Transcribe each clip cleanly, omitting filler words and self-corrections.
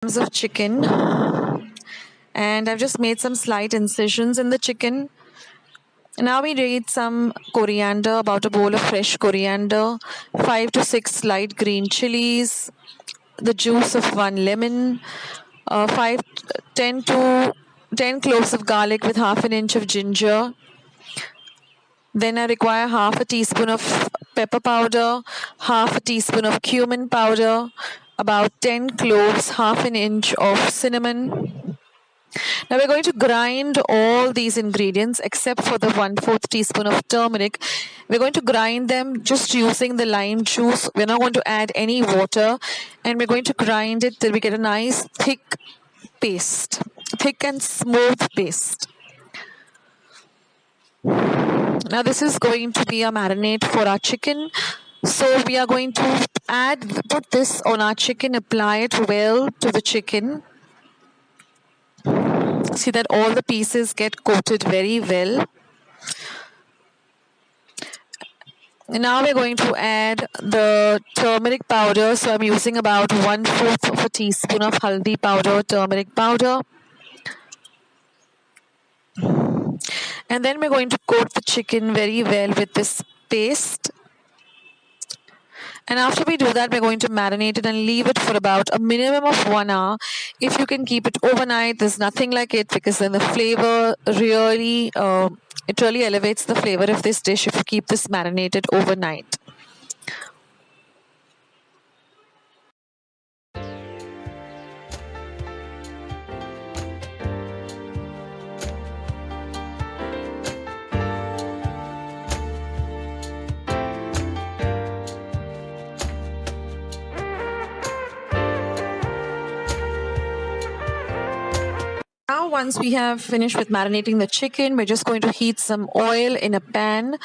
of chicken, and I've just made some slight incisions in the chicken. Now we need some coriander, about a bowl of fresh coriander, 5 to 6 light green chilies, the juice of 1 lemon, 10 to 10 cloves of garlic with half an inch of ginger. Then I require half a teaspoon of pepper powder, half a teaspoon of cumin powder, about 10 cloves, half an inch of cinnamon. Now we're going to grind all these ingredients except for the 1/4 teaspoon of turmeric. We're going to grind them just using the lime juice. We're not going to add any water, and we're going to grind it till we get a nice thick paste, thick and smooth paste. Now this is going to be a marinade for our chicken. So we are going to put this on our chicken, apply it well to the chicken. See that all the pieces get coated very well. Now we're going to add the turmeric powder. So I'm using about 1/4 of a teaspoon of haldi powder, turmeric powder. And then we're going to coat the chicken very well with this paste. And after we do that, we're going to marinate it and leave it for about a minimum of 1 hour. If you can keep it overnight, there's nothing like it, because then the flavor really, it really elevates the flavor of this dish if you keep this marinated overnight. Now once we have finished with marinating the chicken, we're just going to heat some oil in a pan,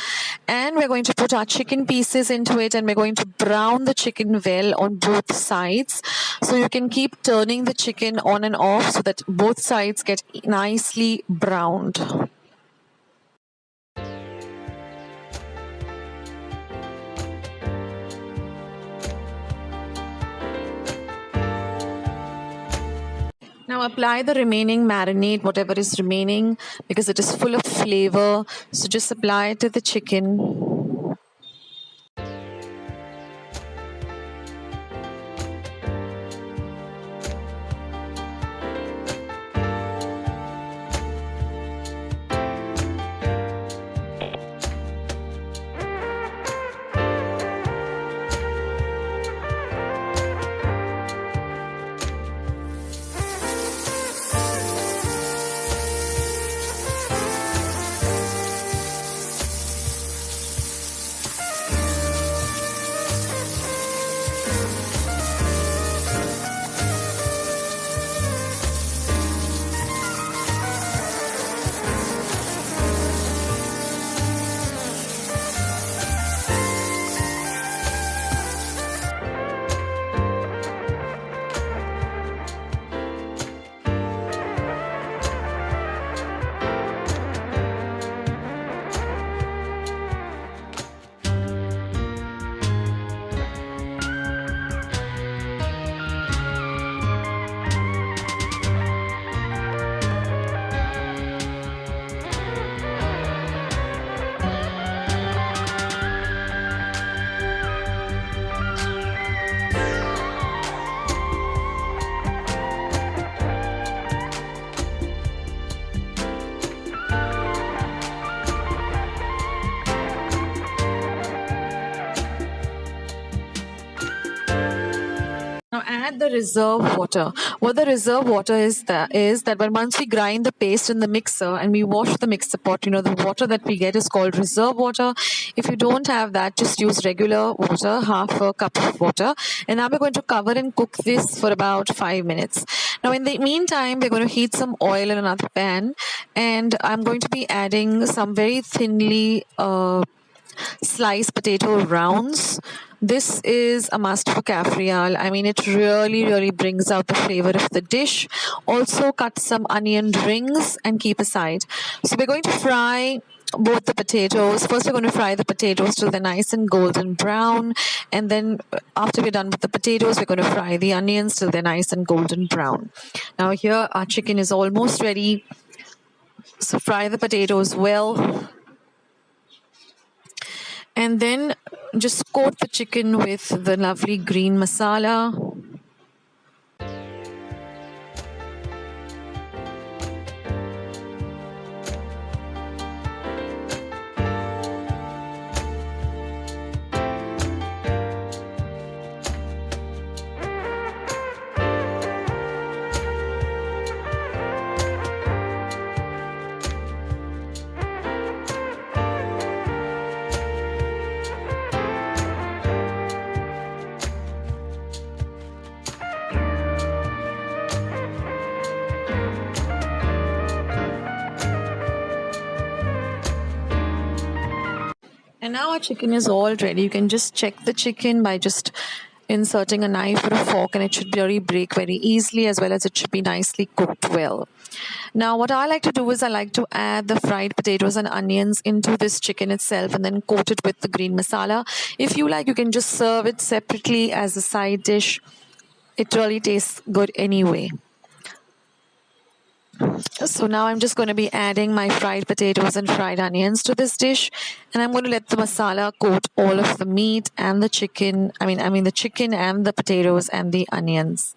and we're going to put our chicken pieces into it, and we're going to brown the chicken well on both sides. So you can keep turning the chicken on and off so that both sides get nicely browned. Now apply the remaining marinade, whatever is remaining, because it is full of flavor. So just apply it to the chicken. Now add the reserve water. What the reserve water is that when once we grind the paste in the mixer and we wash the mixer pot, the water that we get is called reserve water. If you don't have that, just use regular water, half a cup of water. And now we're going to cover and cook this for about 5 minutes. Now in the meantime, we're going to heat some oil in another pan, and I'm going to be adding some very thinly sliced potato rounds. This is a must for cafreal. I mean, it really brings out the flavor of the dish. Also cut some onion rings and keep aside. So we're going to fry both the potatoes. First, we're going to fry the potatoes till they're nice and golden brown, and then after we're done with the potatoes, we're going to fry the onions till they're nice and golden brown. Now here our chicken is almost ready, so fry the potatoes well, and then just coat the chicken with the lovely green masala. And now our chicken is all ready. You can just check the chicken by just inserting a knife or a fork, and it should really break very easily, as well as it should be nicely cooked well. Now what I like to do is I like to add the fried potatoes and onions into this chicken itself and then coat it with the green masala. If you like, you can just serve it separately as a side dish. It really tastes good anyway. So now I'm just going to be adding my fried potatoes and fried onions to this dish, and I'm going to let the masala coat all of the meat and the chicken. I mean the chicken and the potatoes and the onions.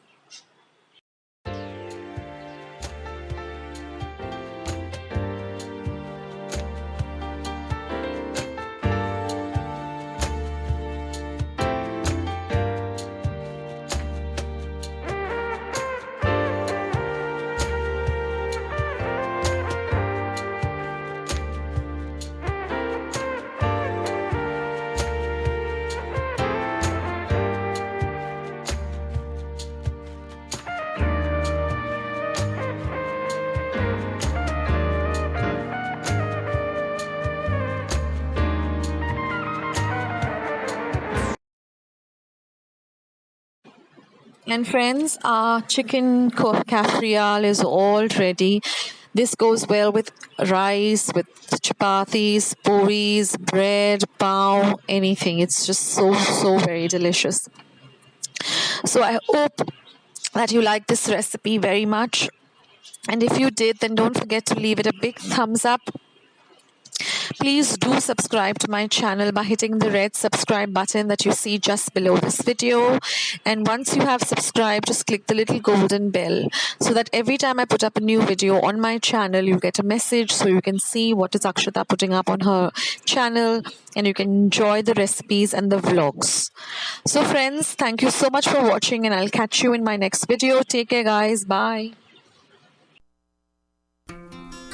And friends, our chicken cafreal is all ready. This goes well with rice, with chapatis, puris, bread, pav, anything. It's just so very delicious. So I hope that you like this recipe very much. And if you did, then don't forget to leave it a big thumbs up. Please do subscribe to my channel by hitting the red subscribe button that you see just below this video. And once you have subscribed, just click the little golden bell so that every time I put up a new video on my channel, you get a message so you can see what is Akshata putting up on her channel, and you can enjoy the recipes and the vlogs. So friends, thank you so much for watching, and I'll catch you in my next video. Take care guys. Bye.